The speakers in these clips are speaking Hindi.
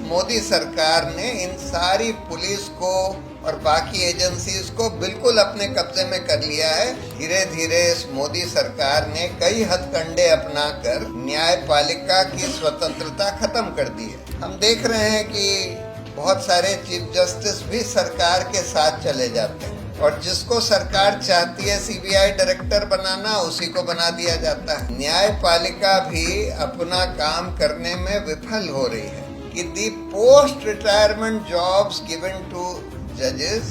मोदी सरकार ने इन सारी पुलिस को और बाकी एजेंसीज को बिल्कुल अपने कब्जे में कर लिया है। धीरे धीरे इस मोदी सरकार ने कई हथकंडे अपनाकर न्यायपालिका की स्वतंत्रता खत्म कर दी है। हम देख रहे हैं कि बहुत सारे चीफ जस्टिस भी सरकार के साथ चले जाते हैं और जिसको सरकार चाहती है सीबीआई डायरेक्टर बनाना, उसी को बना दिया जाता है। न्यायपालिका भी अपना काम करने में विफल हो रही है कि the post retirement jobs given to जजेस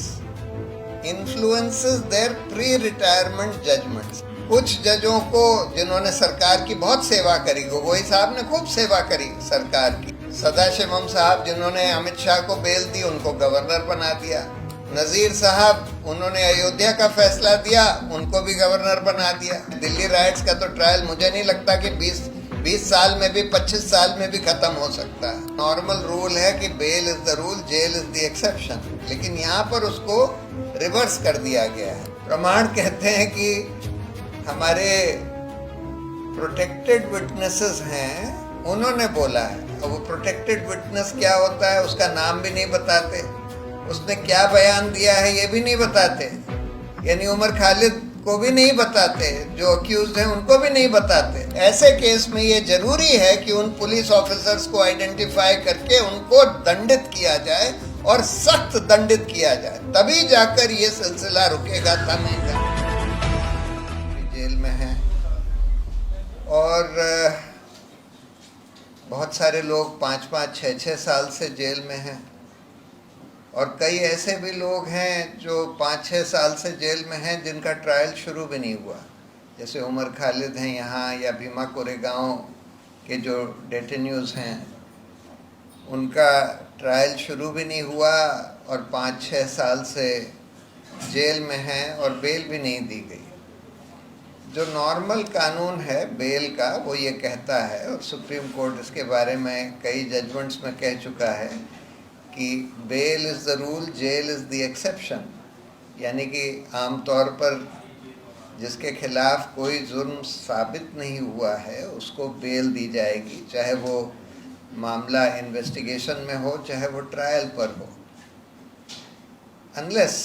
influences their pre retirement judgments. कुछ जजों को जिन्होंने सरकार की बहुत सेवा करी, गोगोई साहब ने खूब सेवा करी सरकार की, सदाशिवम साहब जिन्होंने अमित शाह को बेल दी, उनको गवर्नर बना दिया। नजीर साहब, उन्होंने अयोध्या का फैसला दिया, उनको भी गवर्नर बना दिया। दिल्ली राइट्स का तो ट्रायल मुझे नहीं लगता कि 20 साल में भी 25 साल में भी खत्म हो सकता है। नॉर्मल रूल है कि bail is the rule, jail is the exception, लेकिन यहाँ पर उसको रिवर्स कर दिया गया है। प्रमाण कहते हैं कि हमारे प्रोटेक्टेड विटनेसेस हैं, उन्होंने बोला है। और वो प्रोटेक्टेड विटनेस क्या होता है उसका नाम भी नहीं बताते, उसने क्या बयान दिया है ये भी नहीं बताते, यानी उमर खालिद को भी नहीं बताते, जो अक्यूज्ड हैं उनको भी नहीं बताते। ऐसे केस में ये जरूरी है कि उन पुलिस ऑफिसर्स को आइडेंटिफाई करके उनको दंडित किया जाए और सख्त दंडित किया जाए, तभी जाकर ये सिलसिला रुकेगा, थमेगा। जेल में है और बहुत सारे लोग 5-5, 6-6 साल से जेल में हैं और कई ऐसे भी लोग हैं जो 5-6 साल से जेल में हैं जिनका ट्रायल शुरू भी नहीं हुआ, जैसे उमर खालिद हैं यहाँ, या भीमा कोरेगांव के जो डेटेन्यूज हैं उनका ट्रायल शुरू भी नहीं हुआ और 5-6 साल से जेल में हैं और बेल भी नहीं दी गई। जो नॉर्मल कानून है बेल का वो ये कहता है, और सुप्रीम कोर्ट इसके बारे में कई जजमेंट्स में कह चुका है कि bail is the rule, jail is the exception, यानी कि आमतौर पर जिसके खिलाफ कोई जुर्म साबित नहीं हुआ है उसको बेल दी जाएगी, चाहे वो मामला इन्वेस्टिगेशन में हो चाहे वो ट्रायल पर हो, अनलेस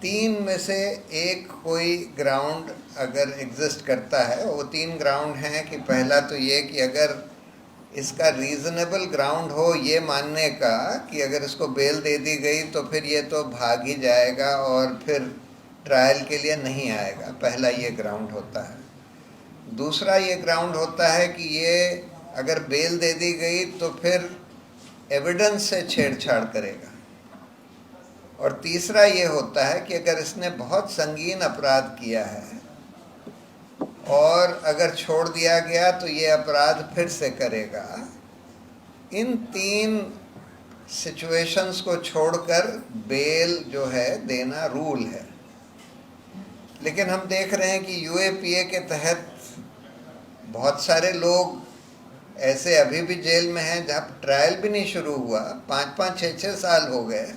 3 में से एक कोई ग्राउंड अगर एग्जिस्ट करता है। वो 3 ग्राउंड हैं कि पहला तो ये कि अगर इसका रीज़नेबल ग्राउंड हो ये मानने का कि अगर इसको बेल दे दी गई तो फिर ये तो भाग ही जाएगा और फिर ट्रायल के लिए नहीं आएगा, पहला ये ग्राउंड होता है। दूसरा ये ग्राउंड होता है कि ये अगर बेल दे दी गई तो फिर एविडेंस से छेड़छाड़ करेगा। और तीसरा ये होता है कि अगर इसने बहुत संगीन अपराध किया है और अगर छोड़ दिया गया तो ये अपराध फिर से करेगा। इन 3 सिचुएशंस को छोड़कर बेल जो है देना रूल है। लेकिन हम देख रहे हैं कि यूएपीए के तहत बहुत सारे लोग ऐसे अभी भी जेल में हैं जहाँ ट्रायल भी नहीं शुरू हुआ, 5-5, 6-6 साल हो गए,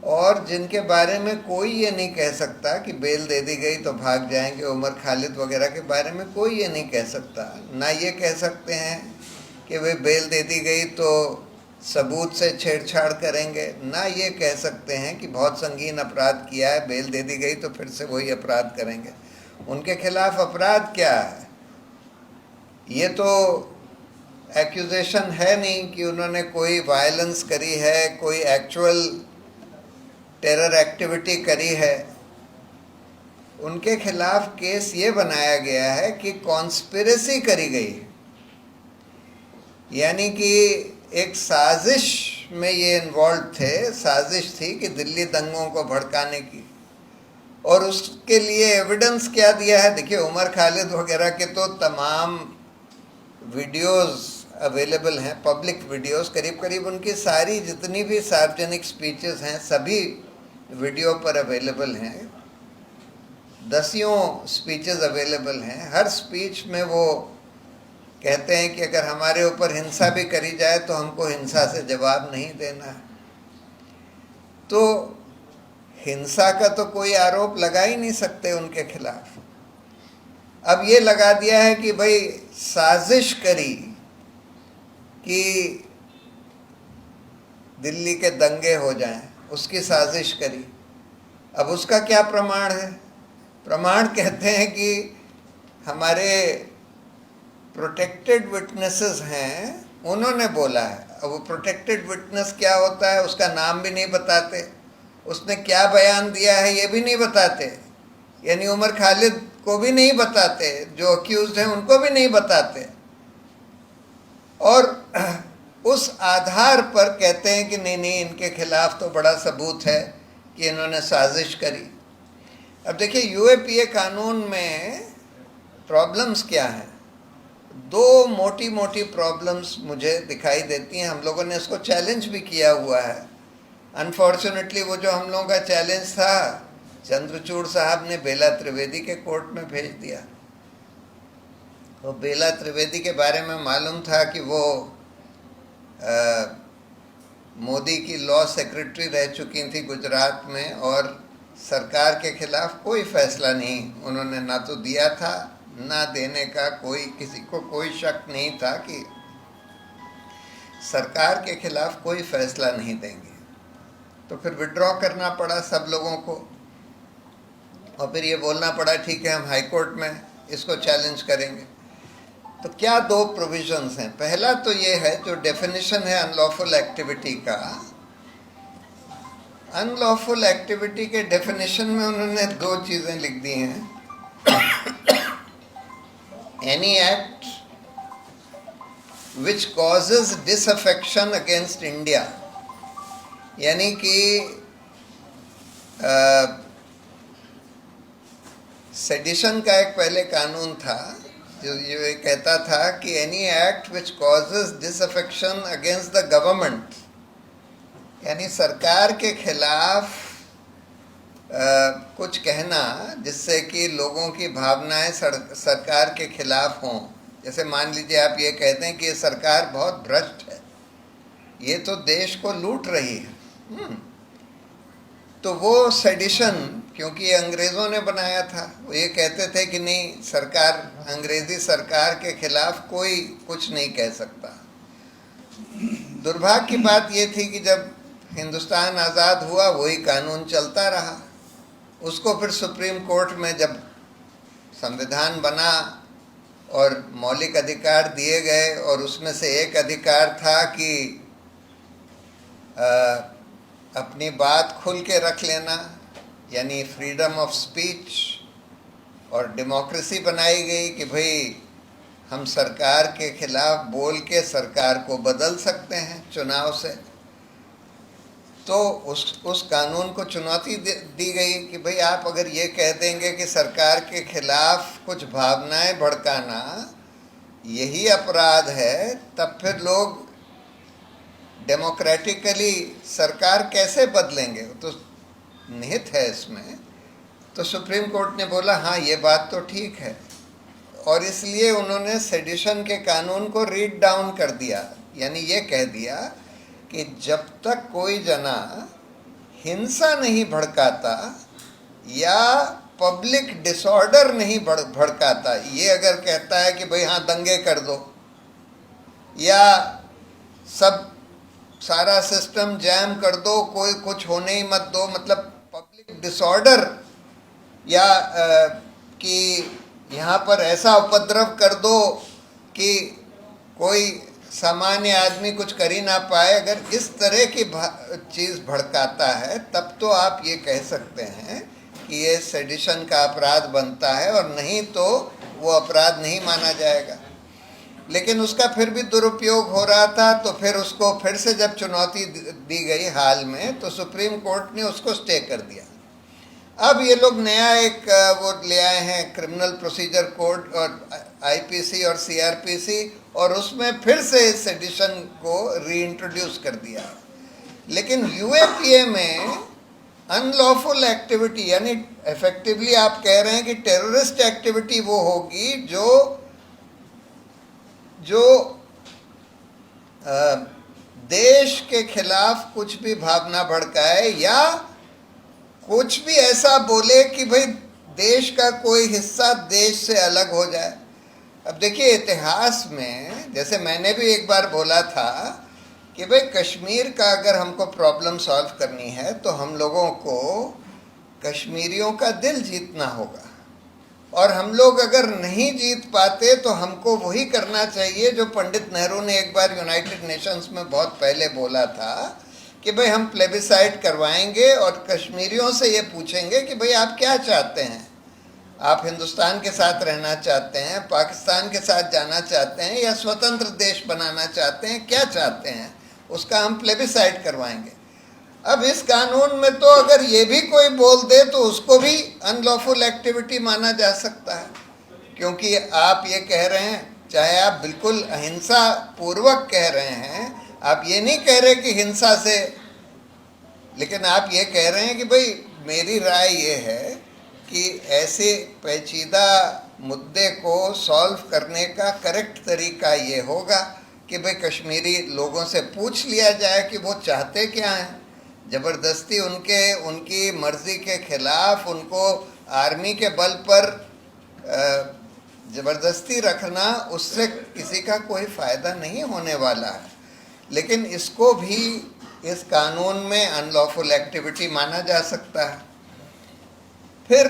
और जिनके बारे में कोई ये नहीं कह सकता कि बेल दे दी गई तो भाग जाएंगे। उमर खालिद वगैरह के बारे में कोई ये नहीं कह सकता, ना ये कह सकते हैं कि वे बेल दे दी गई तो सबूत से छेड़छाड़ करेंगे, ना ये कह सकते हैं कि बहुत संगीन अपराध किया है, बेल दे दी गई तो फिर से वही अपराध करेंगे। उनके खिलाफ अपराध क्या है? ये तो एक्यूजेशन है नहीं कि उन्होंने कोई वायलेंस करी है, कोई एक्चुअल टेरर एक्टिविटी करी है। उनके खिलाफ केस ये बनाया गया है कि कॉन्स्पिरेसी करी गई, यानी कि एक साजिश में ये इन्वॉल्व थे। साजिश थी कि दिल्ली दंगों को भड़काने की, और उसके लिए एविडेंस क्या दिया है? देखिए, उमर खालिद वगैरह के तो तमाम वीडियोस अवेलेबल हैं, पब्लिक वीडियोस, करीब करीब उनकी सारी जितनी भी सार्वजनिक स्पीचेस हैं सभी वीडियो पर अवेलेबल हैं, दसियों स्पीचेस अवेलेबल हैं। हर स्पीच में वो कहते हैं कि अगर हमारे ऊपर हिंसा भी करी जाए तो हमको हिंसा से जवाब नहीं देना है। तो हिंसा का तो कोई आरोप लगा ही नहीं सकते उनके खिलाफ। अब ये लगा दिया है कि भाई साजिश करी कि दिल्ली के दंगे हो जाएं, उसकी साजिश करी। अब उसका क्या प्रमाण है? प्रमाण कहते हैं कि हमारे प्रोटेक्टेड विटनेसेस हैं, उन्होंने बोला है। अब वो प्रोटेक्टेड विटनेस क्या होता है उसका नाम भी नहीं बताते, उसने क्या बयान दिया है ये भी नहीं बताते, यानी उमर खालिद को भी नहीं बताते, जो अक्यूज्ड हैं उनको भी नहीं बताते, और उस आधार पर कहते हैं कि नहीं इनके खिलाफ तो बड़ा सबूत है कि इन्होंने साजिश करी। अब देखिए यूएपीए कानून में प्रॉब्लम्स क्या हैं? दो मोटी मोटी प्रॉब्लम्स मुझे दिखाई देती हैं। हम लोगों ने इसको चैलेंज भी किया हुआ है। अनफॉर्चुनेटली वो जो हम लोगों का चैलेंज था, चंद्रचूड़ साहब ने बेला त्रिवेदी के कोर्ट में भेज दिया। वो बेला त्रिवेदी के बारे में मालूम था कि वो मोदी की लॉ सेक्रेटरी रह चुकी थी गुजरात में, और सरकार के खिलाफ कोई फैसला नहीं उन्होंने ना तो दिया था ना देने का, कोई किसी को कोई शक नहीं था कि सरकार के खिलाफ कोई फैसला नहीं देंगे। तो फिर विड्रॉ करना पड़ा सब लोगों को, और फिर ये बोलना पड़ा ठीक है हम हाई कोर्ट में इसको चैलेंज करेंगे। तो क्या दो प्रोविजंस हैं? पहला तो ये है जो डेफिनेशन है अनलॉफुल एक्टिविटी का, अनलॉफुल एक्टिविटी के डेफिनेशन में उन्होंने दो चीज़ें लिख दी हैं। Any act which causes disaffection against India, यानी कि सेडिशन का एक पहले कानून था जो ये कहता था कि any act which causes disaffection against the government, यानी सरकार के खिलाफ कुछ कहना जिससे कि लोगों की भावनाएं सरकार के खिलाफ हों। जैसे मान लीजिए आप ये कहते हैं कि ये सरकार बहुत भ्रष्ट है, ये तो देश को लूट रही है, तो वो सेडिशन, क्योंकि ये अंग्रेज़ों ने बनाया था, वो ये कहते थे कि नहीं सरकार, अंग्रेज़ी सरकार के खिलाफ कोई कुछ नहीं कह सकता। दुर्भाग्य की बात ये थी कि जब हिंदुस्तान आज़ाद हुआ वही कानून चलता रहा। उसको फिर सुप्रीम कोर्ट में जब संविधान बना और मौलिक अधिकार दिए गए, और उसमें से एक अधिकार था कि अपनी बात खुल के रख लेना, यानी फ्रीडम ऑफ स्पीच, और डेमोक्रेसी बनाई गई कि भाई हम सरकार के खिलाफ बोल के सरकार को बदल सकते हैं चुनाव से। तो उस कानून को चुनौती दी गई कि भाई आप अगर ये कह देंगे कि सरकार के खिलाफ कुछ भावनाएं भड़काना यही अपराध है, तब फिर लोग डेमोक्रेटिकली सरकार कैसे बदलेंगे? तो निहित है इसमें। तो सुप्रीम कोर्ट ने बोला हाँ ये बात तो ठीक है, और इसलिए उन्होंने सेडिशन के कानून को रीड डाउन कर दिया, यानी ये कह दिया कि जब तक कोई जना हिंसा नहीं भड़काता या पब्लिक डिसऑर्डर नहीं भड़काता, ये अगर कहता है कि भाई हाँ दंगे कर दो या सब सारा सिस्टम जैम कर दो, कोई कुछ होने ही मत दो, मतलब पब्लिक डिसऑर्डर, या कि यहाँ पर ऐसा उपद्रव कर दो कि कोई सामान्य आदमी कुछ कर ही ना पाए, अगर इस तरह की चीज़ भड़काता है तब तो आप ये कह सकते हैं कि ये सेडिशन का अपराध बनता है, और नहीं तो वो अपराध नहीं माना जाएगा। लेकिन उसका फिर भी दुरुपयोग हो रहा था, तो फिर उसको फिर से जब चुनौती दी गई हाल में, तो सुप्रीम कोर्ट ने उसको स्टे कर दिया। अब ये लोग नया एक वो ले आए हैं क्रिमिनल प्रोसीजर कोड और आईपीसी और सीआरपीसी, और उसमें फिर से इस सेडिशन को रीइंट्रोड्यूस कर दिया। लेकिन यूएपीए में अनलॉफुल एक्टिविटी, यानी इफेक्टिवली आप कह रहे हैं कि टेररिस्ट एक्टिविटी वो होगी जो देश के खिलाफ कुछ भी भावना भड़काए या कुछ भी ऐसा बोले कि भाई देश का कोई हिस्सा देश से अलग हो जाए। अब देखिए, इतिहास में जैसे मैंने भी एक बार बोला था कि भाई कश्मीर का अगर हमको प्रॉब्लम सॉल्व करनी है तो हम लोगों को कश्मीरियों का दिल जीतना होगा, और हम लोग अगर नहीं जीत पाते तो हमको वही करना चाहिए जो पंडित नेहरू ने एक बार यूनाइटेड नेशंस में बहुत पहले बोला था कि भाई हम प्लेबिसाइड करवाएंगे और कश्मीरियों से ये पूछेंगे कि भाई आप क्या चाहते हैं, आप हिंदुस्तान के साथ रहना चाहते हैं, पाकिस्तान के साथ जाना चाहते हैं, या स्वतंत्र देश बनाना चाहते हैं, क्या चाहते हैं, उसका हम प्लेबिसाइड करवाएंगे। अब इस कानून में तो अगर ये भी कोई बोल दे तो उसको भी अनलॉफुल एक्टिविटी माना जा सकता है, क्योंकि आप ये कह रहे हैं, चाहे आप बिल्कुल अहिंसा पूर्वक कह रहे हैं, आप ये नहीं कह रहे कि हिंसा से, लेकिन आप ये कह रहे हैं कि भाई मेरी राय ये है कि ऐसे पेचीदा मुद्दे को सॉल्व करने का करेक्ट तरीका ये होगा कि भाई कश्मीरी लोगों से पूछ लिया जाए कि वो चाहते क्या हैं। ज़बरदस्ती उनकी मर्ज़ी के ख़िलाफ़ उनको आर्मी के बल पर ज़बरदस्ती रखना, उससे किसी का कोई फ़ायदा नहीं होने वाला है। लेकिन इसको भी इस कानून में अनलॉफुल एक्टिविटी माना जा सकता है। फिर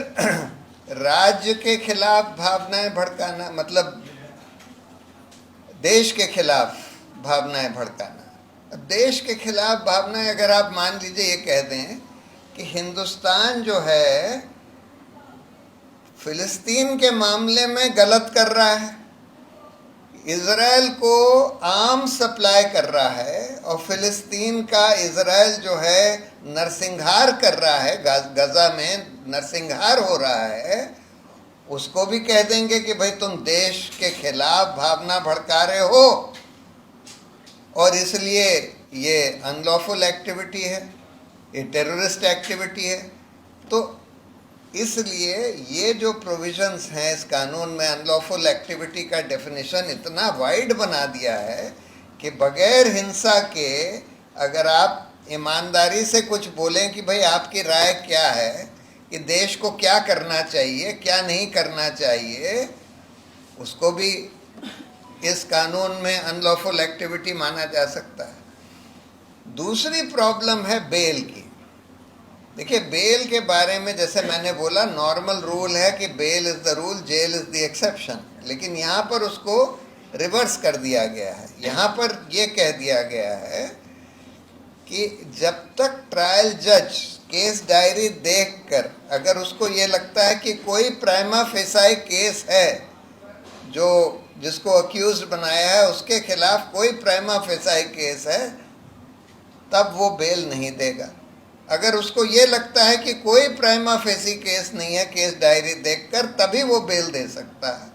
राज्य के खिलाफ भावनाएं भड़काना, मतलब देश के खिलाफ भावनाएं भड़काना। देश के खिलाफ भावनाएं, अगर आप मान लीजिए ये कह दें कि हिंदुस्तान जो है फिलिस्तीन के मामले में गलत कर रहा है, इज़राइल को आर्म सप्लाई कर रहा है, और फिलिस्तीन का इज़राइल जो है नरसंहार कर रहा है, गजा में नरसंहार हो रहा है, उसको भी कह देंगे कि भाई तुम देश के खिलाफ भावना भड़का रहे हो और इसलिए ये अनलॉफुल एक्टिविटी है, ये टेररिस्ट एक्टिविटी है। तो इसलिए ये जो प्रोविजंस हैं इस कानून में, अनलॉफुल एक्टिविटी का डेफिनेशन इतना वाइड बना दिया है कि बगैर हिंसा के अगर आप ईमानदारी से कुछ बोलें कि भाई आपकी राय क्या है कि देश को क्या करना चाहिए, क्या नहीं करना चाहिए, उसको भी इस कानून में अनलॉफुल एक्टिविटी माना जा सकता है। दूसरी प्रॉब्लम है बेल की। देखिए, बेल के बारे में जैसे मैंने बोला, नॉर्मल रूल है कि bail is the rule, jail is the exception, लेकिन यहाँ पर उसको रिवर्स कर दिया गया है। यहाँ पर ये कह दिया गया है कि जब तक ट्रायल जज केस डायरी देखकर अगर उसको ये लगता है कि कोई प्राइमा फेसाई केस है, जो जिसको अक्यूज बनाया है उसके खिलाफ कोई प्राइमा फेसाई केस है, तब वो बेल नहीं देगा। अगर उसको ये लगता है कि कोई प्राइमा फेसी केस नहीं है केस डायरी देखकर, तभी वो बेल दे सकता है।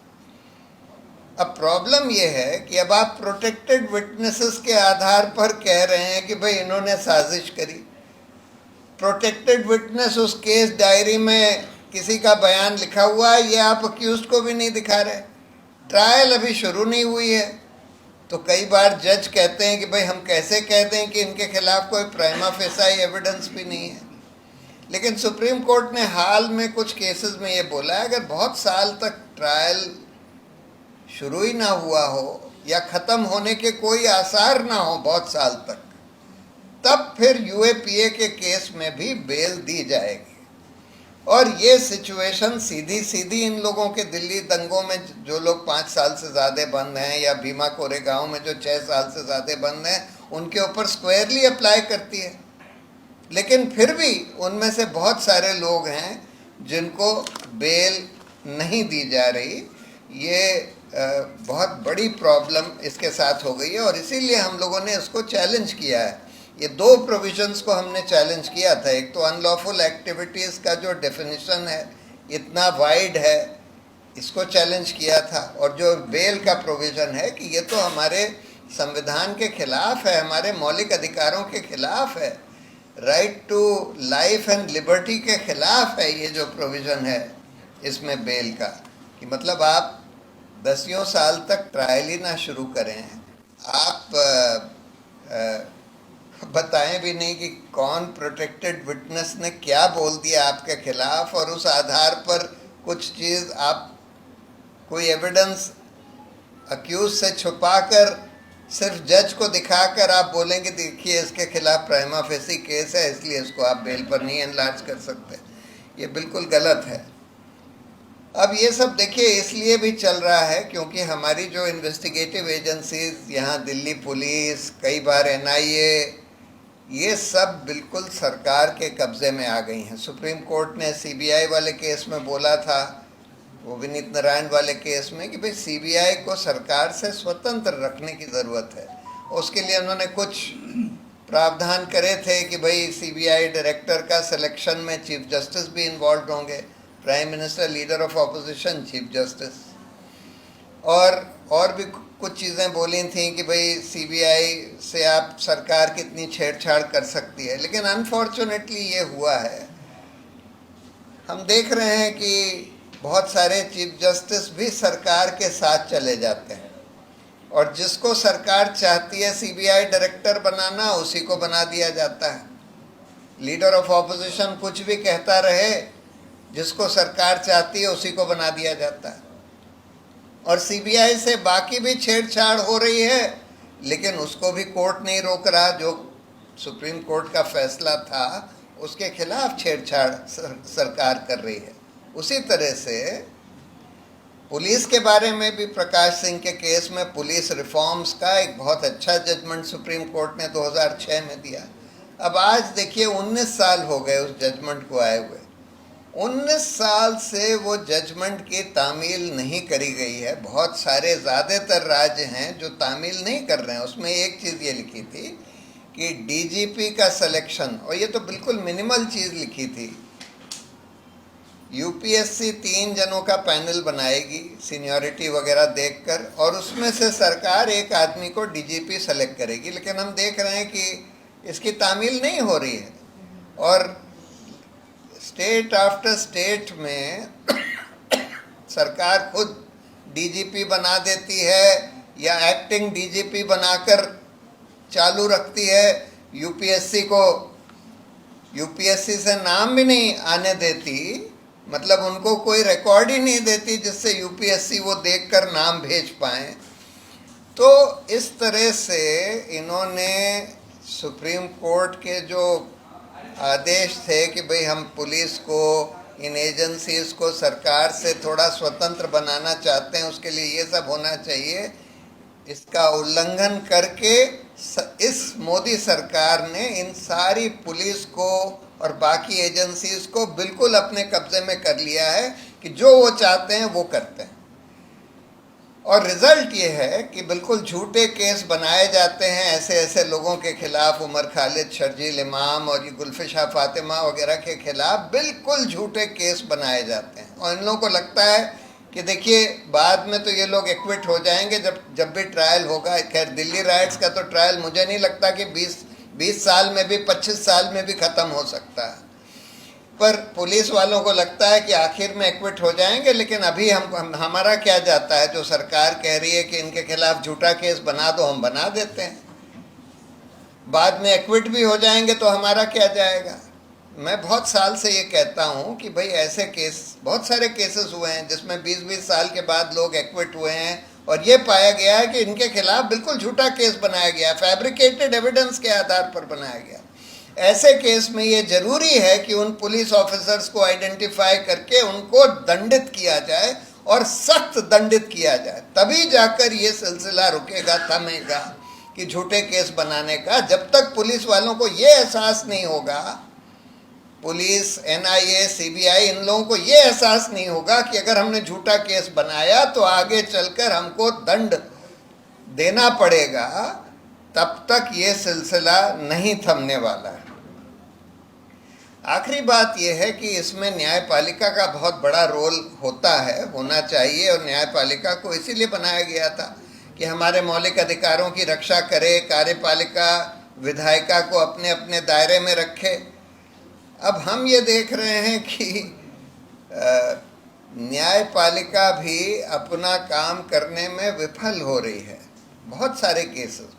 अब प्रॉब्लम ये है कि अब आप प्रोटेक्टेड विटनेसेस के आधार पर कह रहे हैं कि भाई इन्होंने साजिश करी। प्रोटेक्टेड विटनेस उस केस डायरी में किसी का बयान लिखा हुआ है, ये आप अक्यूज को भी नहीं दिखा रहे, ट्रायल अभी शुरू नहीं हुई है। तो कई बार जज कहते हैं कि भाई हम कैसे कह दें कि इनके खिलाफ कोई प्राइमा फेसाई एविडेंस भी नहीं है। लेकिन सुप्रीम कोर्ट ने हाल में कुछ केसेस में ये बोला है, अगर बहुत साल तक ट्रायल शुरू ही ना हुआ हो या ख़त्म होने के कोई आसार ना हो बहुत साल तक, तब फिर यूएपीए के केस में भी बेल दी जाएगी। और ये सिचुएशन सीधी सीधी इन लोगों के दिल्ली दंगों में जो लोग 5 साल से ज़्यादा बंद हैं, या भीमा कोरेगांव में जो 6 साल से ज़्यादा बंद हैं, उनके ऊपर स्क्वायरली अप्लाई करती है। लेकिन फिर भी उनमें से बहुत सारे लोग हैं जिनको बेल नहीं दी जा रही। ये बहुत बड़ी प्रॉब्लम इसके साथ हो गई है, और इसीलिए हम लोगों ने इसको चैलेंज किया है। ये 2 प्रोविजंस को हमने चैलेंज किया था। एक तो अनलॉफुल एक्टिविटीज़ का जो डेफिनेशन है इतना वाइड है, इसको चैलेंज किया था, और जो बेल का प्रोविज़न है कि ये तो हमारे संविधान के खिलाफ है, हमारे मौलिक अधिकारों के खिलाफ है, right to life and liberty के खिलाफ है ये जो प्रोविज़न है इसमें बेल का, कि मतलब आप 10 साल तक ट्रायल ही ना शुरू करें, आप बताएं भी नहीं कि कौन प्रोटेक्टेड विटनेस ने क्या बोल दिया आपके खिलाफ, और उस आधार पर कुछ चीज़ आप कोई एविडेंस अक्यूज से छुपाकर सिर्फ जज को दिखाकर आप बोलेंगे देखिए इसके खिलाफ प्राइमा फेसी केस है इसलिए इसको आप बेल पर नहीं एनलार्ज कर सकते, ये बिल्कुल गलत है। अब ये सब देखिए इसलिए भी चल रहा है क्योंकि हमारी जो इन्वेस्टिगेटिव एजेंसीज यहाँ दिल्ली पुलिस, कई बार एनआईए, ये सब बिल्कुल सरकार के कब्ज़े में आ गई हैं। सुप्रीम कोर्ट ने सीबीआई वाले केस में बोला था, वो विनीत नारायण वाले केस में, कि भाई सीबीआई को सरकार से स्वतंत्र रखने की ज़रूरत है। उसके लिए उन्होंने कुछ प्रावधान करे थे कि भाई सीबीआई डायरेक्टर का सिलेक्शन में चीफ जस्टिस भी इन्वॉल्व होंगे, prime minister, leader of opposition, chief justice, और भी कुछ चीज़ें बोली थी कि भाई सीबीआई से आप सरकार कितनी छेड़छाड़ कर सकती है। लेकिन अनफॉर्चुनेटली ये हुआ है, हम देख रहे हैं कि बहुत सारे चीफ जस्टिस भी सरकार के साथ चले जाते हैं और जिसको सरकार चाहती है सीबीआई डायरेक्टर बनाना उसी को बना दिया जाता है। लीडर ऑफ ऑपोजिशन कुछ भी कहता रहे, जिसको सरकार चाहती है उसी को बना दिया जाता है। और सीबीआई से बाकी भी छेड़छाड़ हो रही है लेकिन उसको भी कोर्ट नहीं रोक रहा। जो सुप्रीम कोर्ट का फैसला था उसके खिलाफ छेड़छाड़ सरकार कर रही है। उसी तरह से पुलिस के बारे में भी प्रकाश सिंह के केस में पुलिस रिफॉर्म्स का एक बहुत अच्छा जजमेंट सुप्रीम कोर्ट ने 2006 में दिया। अब आज देखिए 19 साल हो गए उस जजमेंट को आए हुए, 19 साल से वो जजमेंट की तामील नहीं करी गई है। बहुत सारे ज़्यादातर राज्य हैं जो तामील नहीं कर रहे हैं। उसमें एक चीज़ ये लिखी थी कि डीजीपी का सिलेक्शन, और ये तो बिल्कुल मिनिमल चीज़ लिखी थी, यूपीएससी 3 जनों का पैनल बनाएगी सीनियरिटी वगैरह देखकर, और उसमें से सरकार एक आदमी को डीजीपी सेलेक्ट करेगी। लेकिन हम देख रहे हैं कि इसकी तामील नहीं हो रही है और स्टेट आफ्टर स्टेट में सरकार खुद डीजीपी बना देती है या एक्टिंग डीजीपी बनाकर चालू रखती है। यूपीएससी से नाम भी नहीं आने देती, मतलब उनको कोई रिकॉर्ड ही नहीं देती जिससे यूपीएससी वो देखकर नाम भेज पाए। तो इस तरह से इन्होंने सुप्रीम कोर्ट के जो आदेश थे कि भाई हम पुलिस को, इन एजेंसीज को सरकार से थोड़ा स्वतंत्र बनाना चाहते हैं, उसके लिए ये सब होना चाहिए, इसका उल्लंघन करके इस मोदी सरकार ने इन सारी पुलिस को और बाकी एजेंसीज को बिल्कुल अपने कब्जे में कर लिया है कि जो वो चाहते हैं वो करते हैं। और रिजल्ट ये है कि बिल्कुल झूठे केस बनाए जाते हैं ऐसे ऐसे लोगों के खिलाफ, उमर खालिद, शर्जील इमाम और ये गुलफिशा फातिमा वगैरह के खिलाफ बिल्कुल झूठे केस बनाए जाते हैं। और इन लोगों को लगता है कि देखिए बाद में तो ये लोग एक्विट हो जाएंगे जब भी ट्रायल होगा। खैर दिल्ली राइट्स का तो ट्रायल मुझे नहीं लगता कि 20 साल में भी, 25 साल में भी ख़त्म हो सकता है, पर पुलिस वालों को लगता है कि आखिर में एक्विट हो जाएंगे। लेकिन अभी हमारा क्या जाता है, जो सरकार कह रही है कि इनके खिलाफ झूठा केस बना दो, हम बना देते हैं, बाद में एक्विट भी हो जाएंगे तो हमारा क्या जाएगा। मैं बहुत साल से ये कहता हूँ कि भाई ऐसे केस, बहुत सारे केसेस हुए हैं जिसमें 20-20 साल के बाद लोग एक्विट हुए हैं और ये पाया गया है कि इनके खिलाफ बिल्कुल झूठा केस बनाया गया, फैब्रिकेटेड एविडेंस के आधार पर बनाया गया। ऐसे केस में ये जरूरी है कि उन पुलिस ऑफिसर्स को आइडेंटिफाई करके उनको दंडित किया जाए और सख्त दंडित किया जाए, तभी जाकर ये सिलसिला रुकेगा, थमेगा कि झूठे केस बनाने का। जब तक पुलिस वालों को ये एहसास नहीं होगा, पुलिस, एनआईए, सीबीआई, इन लोगों को ये एहसास नहीं होगा कि अगर हमने झूठा केस बनाया तो आगे चलकर हमको दंड देना पड़ेगा, तब तक ये सिलसिला नहीं थमने वाला है। आखिरी बात यह है कि इसमें न्यायपालिका का बहुत बड़ा रोल होता है, होना चाहिए, और न्यायपालिका को इसीलिए बनाया गया था कि हमारे मौलिक अधिकारों की रक्षा करे, कार्यपालिका विधायिका को अपने अपने दायरे में रखे। अब हम ये देख रहे हैं कि न्यायपालिका भी अपना काम करने में विफल हो रही है बहुत सारे केसेस में,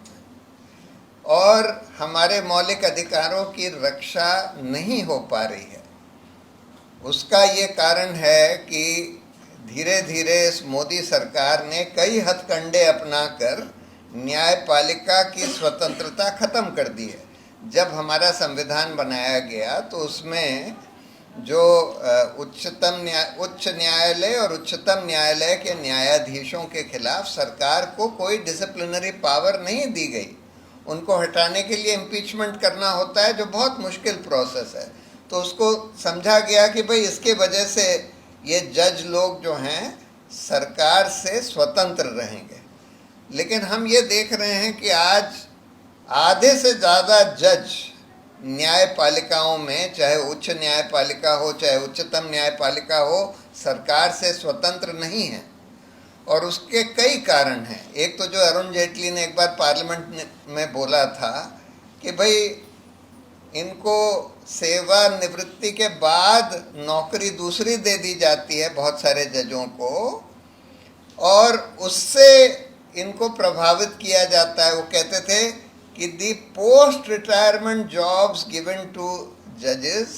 और हमारे मौलिक अधिकारों की रक्षा नहीं हो पा रही है। उसका ये कारण है कि धीरे धीरे इस मोदी सरकार ने कई हथकंडे अपनाकर न्यायपालिका की स्वतंत्रता खत्म कर दी है। जब हमारा संविधान बनाया गया तो उसमें जो उच्च न्यायालय और उच्चतम न्यायालय के न्यायाधीशों के खिलाफ सरकार को कोई डिसिप्लिनरी पावर नहीं दी गई। उनको हटाने के लिए इम्पीचमेंट करना होता है, जो बहुत मुश्किल प्रोसेस है। तो उसको समझा गया कि भाई इसके वजह से ये जज लोग जो हैं सरकार से स्वतंत्र रहेंगे। लेकिन हम ये देख रहे हैं कि आज आधे से ज़्यादा जज न्यायपालिकाओं में, चाहे उच्च न्यायपालिका हो चाहे उच्चतम न्यायपालिका हो, सरकार से स्वतंत्र नहीं है। और उसके कई कारण हैं। एक तो जो अरुण जेटली ने एक बार पार्लियामेंट में बोला था कि भाई इनको सेवानिवृत्ति के बाद नौकरी दूसरी दे दी जाती है बहुत सारे जजों को, और उससे इनको प्रभावित किया जाता है। वो कहते थे कि the post retirement jobs given to जजेस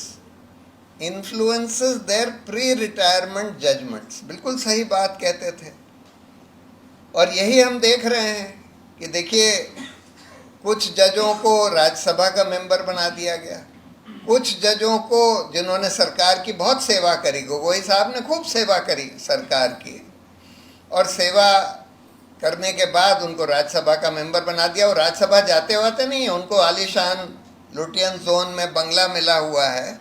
influences their pre retirement judgments. बिल्कुल सही बात कहते थे। और यही हम देख रहे हैं कि देखिए, कुछ जजों को राज्यसभा का मेंबर बना दिया गया। कुछ जजों को, जिन्होंने सरकार की बहुत सेवा करी, गोगोई साहब ने खूब सेवा करी सरकार की, और सेवा करने के बाद उनको राज्यसभा का मेंबर बना दिया। और राज्यसभा जाते होते नहीं है, उनको आलीशान लुटियन जोन में बंगला मिला हुआ है।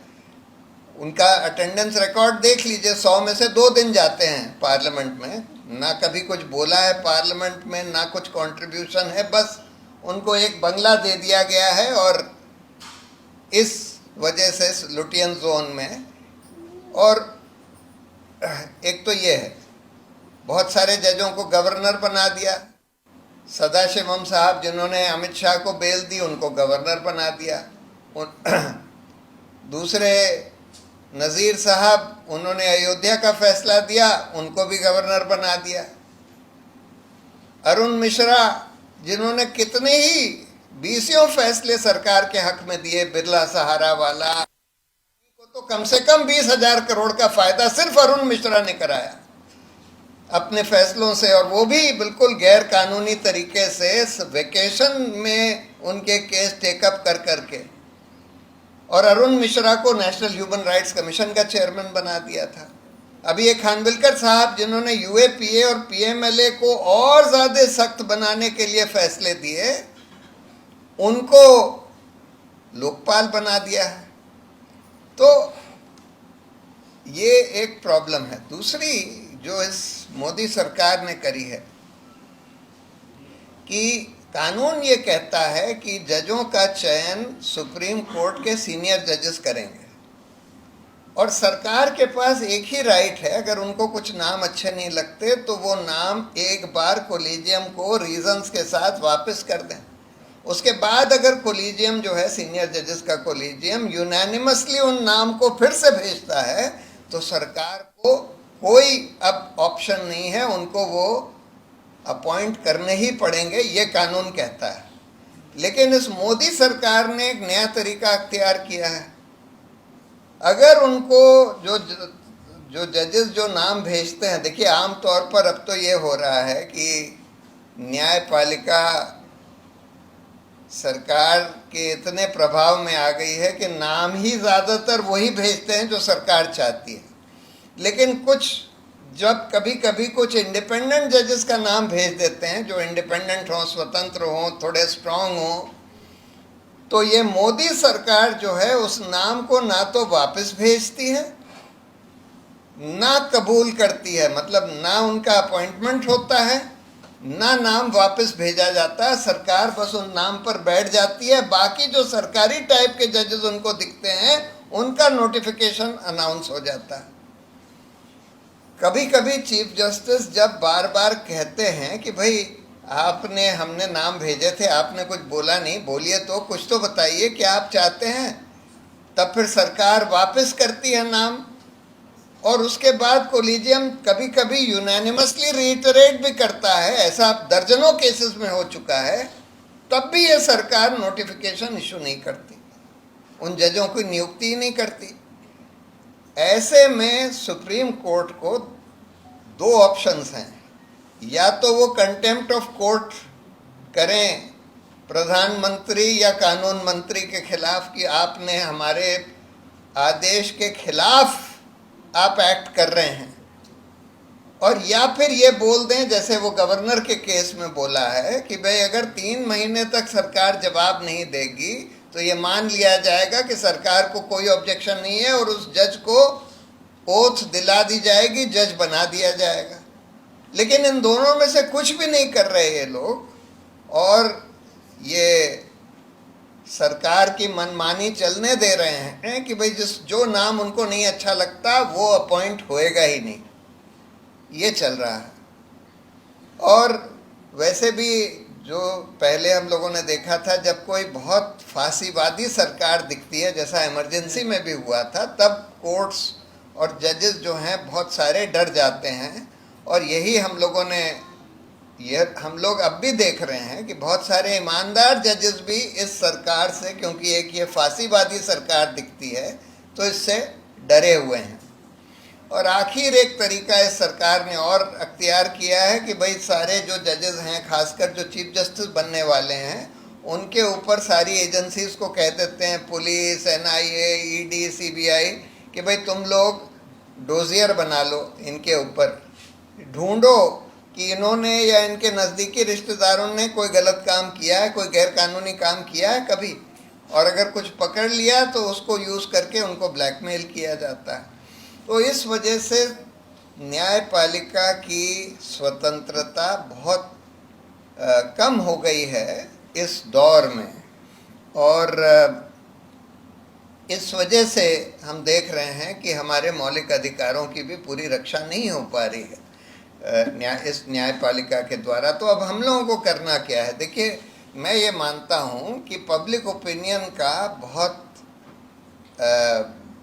उनका अटेंडेंस रिकॉर्ड देख लीजिए, 100 में से 2 दिन जाते हैं पार्लियामेंट में। ना कभी कुछ बोला है पार्लियामेंट में, ना कुछ कंट्रीब्यूशन है, बस उनको एक बंगला दे दिया गया है। और इस वजह से लुटियन जोन में, और एक तो ये है, बहुत सारे जजों को गवर्नर बना दिया। सदाशिवम साहब, जिन्होंने अमित शाह को बेल दी, उनको गवर्नर बना दिया। दूसरे नज़ीर साहब, उन्होंने अयोध्या का फैसला दिया, उनको भी गवर्नर बना दिया। अरुण मिश्रा, जिन्होंने कितने ही 20 फैसले सरकार के हक में दिए, बिरला सहारा वाला, को तो कम से कम 20,000 करोड़ का फायदा सिर्फ अरुण मिश्रा ने कराया अपने फैसलों से, और वो भी बिल्कुल गैर कानूनी तरीके से, वेकेशन में उनके केस टेकअप कर करके। और अरुण मिश्रा को नेशनल ह्यूमन राइट्स कमीशन का चेयरमैन बना दिया था। अभी एक खानविलकर साहब, जिन्होंने यूएपीए और पीएमएलए को और ज़्यादा सख्त बनाने के लिए फैसले दिए, उनको लोकपाल बना दिया है। तो ये एक प्रॉब्लम है। दूसरी जो इस मोदी सरकार ने करी है कि कानून ये कहता है कि जजों का चयन सुप्रीम कोर्ट के सीनियर जजेस करेंगे, और सरकार के पास एक ही राइट है, अगर उनको कुछ नाम अच्छे नहीं लगते तो वो नाम एक बार कोलिजियम को रीजंस के साथ वापस कर दें। उसके बाद अगर कोलिजियम जो है, सीनियर जजेस का कोलिजियम, यूनानिमसली उन नाम को फिर से भेजता है, तो सरकार को कोई अब ऑप्शन नहीं है, उनको वो अपॉइंट करने ही पड़ेंगे, ये कानून कहता है। लेकिन इस मोदी सरकार ने एक नया तरीका अख्तियार किया है। अगर उनको जो जजेस जो नाम भेजते हैं, देखिए आम तौर पर अब तो ये हो रहा है कि न्यायपालिका सरकार के इतने प्रभाव में आ गई है कि नाम ही ज़्यादातर वही भेजते हैं जो सरकार चाहती है। लेकिन कुछ, जब कभी कभी कुछ इंडिपेंडेंट जजेस का नाम भेज देते हैं, जो इंडिपेंडेंट हों, स्वतंत्र हों, थोड़े स्ट्रांग हों, तो ये मोदी सरकार जो है उस नाम को ना तो वापस भेजती है, ना कबूल करती है। मतलब ना उनका अपॉइंटमेंट होता है, ना नाम वापस भेजा जाता है। सरकार बस उन नाम पर बैठ जाती है। बाकी जो सरकारी टाइप के जजेस उनको दिखते हैं, उनका नोटिफिकेशन अनाउंस हो जाता है। कभी कभी चीफ जस्टिस जब बार बार कहते हैं कि भाई आपने, हमने नाम भेजे थे, आपने कुछ बोला नहीं, बोलिए तो, कुछ तो बताइए क्या आप चाहते हैं, तब फिर सरकार वापस करती है नाम। और उसके बाद कोलिजियम कभी कभी यूनानिमसली रीइटरेट भी करता है, ऐसा दर्जनों केसेस में हो चुका है, तब भी ये सरकार नोटिफिकेशन इशू नहीं करती, उन जजों की नियुक्ति ही नहीं करती। ऐसे में सुप्रीम कोर्ट को दो ऑप्शंस हैं, या तो वो कंटेम्प्ट ऑफ कोर्ट करें प्रधानमंत्री या कानून मंत्री के खिलाफ कि आपने हमारे आदेश के खिलाफ आप एक्ट कर रहे हैं, और या फिर ये बोल दें जैसे वो गवर्नर के केस में बोला है कि भाई अगर 3 महीने तक सरकार जवाब नहीं देगी तो ये मान लिया जाएगा कि सरकार को कोई ऑब्जेक्शन नहीं है और उस जज को ओथ दिला दी जाएगी, जज बना दिया जाएगा। लेकिन इन दोनों में से कुछ भी नहीं कर रहे ये लोग, और ये सरकार की मनमानी चलने दे रहे हैं कि भाई जो नाम उनको नहीं अच्छा लगता वो अपॉइंट होएगा ही नहीं, ये चल रहा है। और वैसे भी जो पहले हम लोगों ने देखा था, जब कोई बहुत फांसीवादी सरकार दिखती है, जैसा इमरजेंसी में भी हुआ था, तब कोर्ट्स और जजेस जो हैं बहुत सारे डर जाते हैं। और यही हम लोग अब भी देख रहे हैं कि बहुत सारे ईमानदार जजेस भी इस सरकार से, क्योंकि एक ये फांसीवादी सरकार दिखती है, तो इससे डरे हुए हैं। और आखिर एक तरीका इस सरकार ने और अख्तियार किया है कि भाई सारे जो जजेस हैं, खासकर जो चीफ जस्टिस बनने वाले हैं, उनके ऊपर सारी एजेंसीज को कह देते हैं, पुलिस, NIA, ED, CBI, कि भाई तुम लोग डोजियर बना लो, इनके ऊपर ढूंढो कि इन्होंने या इनके नज़दीकी रिश्तेदारों ने कोई गलत काम किया है, कोई गैरकानूनी काम किया है कभी, और अगर कुछ पकड़ लिया तो उसको यूज़ करके उनको ब्लैकमेल किया जाता है। तो इस वजह से न्यायपालिका की स्वतंत्रता बहुत कम हो गई है इस दौर में, और इस वजह से हम देख रहे हैं कि हमारे मौलिक अधिकारों की भी पूरी रक्षा नहीं हो पा रही है इस न्यायपालिका के द्वारा। तो अब हम लोगों को करना क्या है? देखिए, मैं ये मानता हूँ कि पब्लिक ओपिनियन का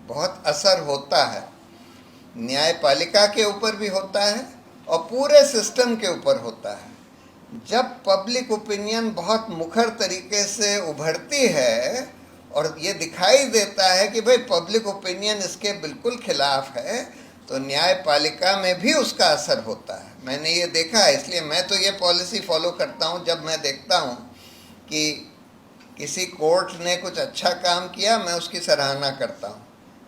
बहुत असर होता है, न्यायपालिका के ऊपर भी होता है और पूरे सिस्टम के ऊपर होता है। जब पब्लिक ओपिनियन बहुत मुखर तरीके से उभरती है और ये दिखाई देता है कि भाई पब्लिक ओपिनियन इसके बिल्कुल खिलाफ है, तो न्यायपालिका में भी उसका असर होता है। मैंने ये देखा है, इसलिए मैं तो ये पॉलिसी फॉलो करता हूँ, जब मैं देखता हूँ कि किसी कोर्ट ने कुछ अच्छा काम किया, मैं उसकी सराहना करता हूँ,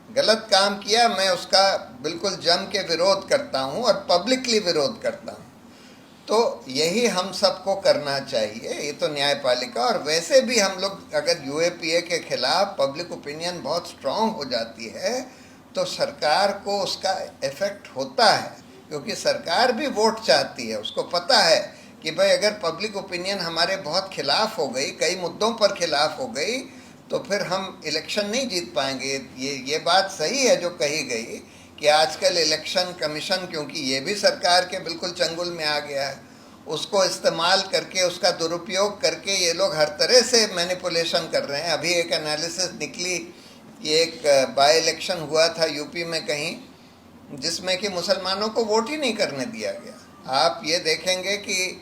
गलत काम किया मैं उसका बिल्कुल जम के विरोध करता हूँ और पब्लिकली विरोध करता हूँ। तो यही हम सबको करना चाहिए, ये तो न्यायपालिका। और वैसे भी हम लोग अगर UAPA के खिलाफ पब्लिक ओपिनियन बहुत स्ट्रांग हो जाती है तो सरकार को उसका इफ़ेक्ट होता है, क्योंकि सरकार भी वोट चाहती है। उसको पता है कि भाई अगर पब्लिक ओपिनियन हमारे बहुत खिलाफ हो गई, कई मुद्दों पर खिलाफ हो गई, तो फिर हम इलेक्शन नहीं जीत पाएंगे। ये बात सही है जो कही गई कि आजकल इलेक्शन कमीशन, क्योंकि ये भी सरकार के बिल्कुल चंगुल में आ गया है, उसको इस्तेमाल करके, उसका दुरुपयोग करके ये लोग हर तरह से मैनिपुलेशन कर रहे हैं। अभी एक एनालिसिस निकली कि एक बाई इलेक्शन हुआ था यूपी में कहीं, जिसमें कि मुसलमानों को वोट ही नहीं करने दिया गया। आप ये देखेंगे कि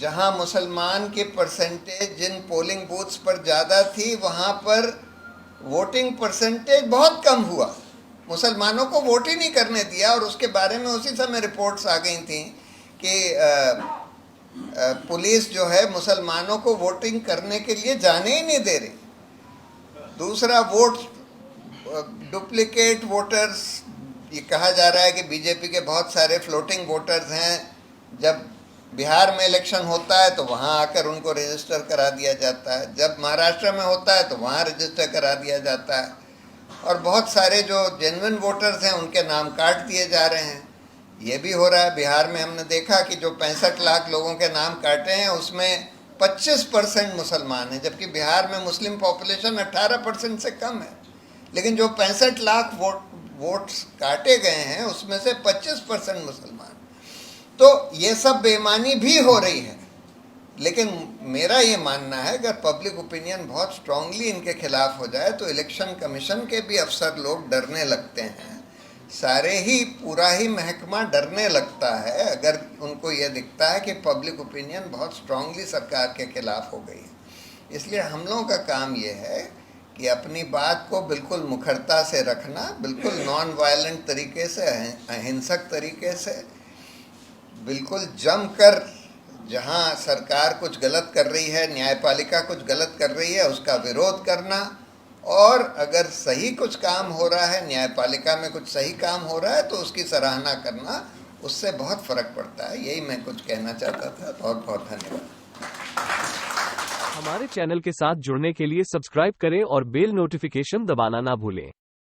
जहां मुसलमान की परसेंटेज जिन पोलिंग बूथ्स पर ज़्यादा थी, वहां पर वोटिंग परसेंटेज बहुत कम हुआ, मुसलमानों को वोट ही नहीं करने दिया। और उसके बारे में उसी समय रिपोर्ट्स आ गई थी कि पुलिस जो है मुसलमानों को वोटिंग करने के लिए जाने ही नहीं दे रही। दूसरा, वोट डुप्लीकेट वोटर्स, ये कहा जा रहा है कि बीजेपी के बहुत सारे फ्लोटिंग वोटर्स हैं, जब बिहार में इलेक्शन होता है तो वहाँ आकर उनको रजिस्टर करा दिया जाता है, जब महाराष्ट्र में होता है तो वहाँ रजिस्टर करा दिया जाता है, और बहुत सारे जो जेन्युइन वोटर्स हैं उनके नाम काट दिए जा रहे हैं। ये भी हो रहा है। बिहार में हमने देखा कि जो 65 लाख लोगों के नाम काटे हैं उसमें 25% मुसलमान हैं, जबकि बिहार में मुस्लिम पॉपुलेशन 18% से कम है, लेकिन जो 65 लाख वोट्स काटे गए हैं उसमें से 25% मुसलमान। तो ये सब बेईमानी भी हो रही है। लेकिन मेरा ये मानना है अगर पब्लिक ओपिनियन बहुत स्ट्रांगली इनके खिलाफ हो जाए तो इलेक्शन कमीशन के भी अफसर लोग डरने लगते हैं, सारे ही पूरा ही महकमा डरने लगता है अगर उनको ये दिखता है कि पब्लिक ओपिनियन बहुत स्ट्रांगली सरकार के खिलाफ हो गई है। इसलिए हम लोगों का काम ये है कि अपनी बात को बिल्कुल मुखरता से रखना, बिल्कुल नॉन वायलेंट तरीके से, अहिंसक तरीके से, बिल्कुल जमकर, जहां सरकार कुछ गलत कर रही है, न्यायपालिका कुछ गलत कर रही है, उसका विरोध करना, और अगर सही कुछ काम हो रहा है, न्यायपालिका में कुछ सही काम हो रहा है तो उसकी सराहना करना, उससे बहुत फर्क पड़ता है। यही मैं कुछ कहना चाहता था। बहुत बहुत धन्यवाद। हमारे चैनल के साथ जुड़ने के लिए सब्सक्राइब करें और बेल नोटिफिकेशन दबाना ना भूलें।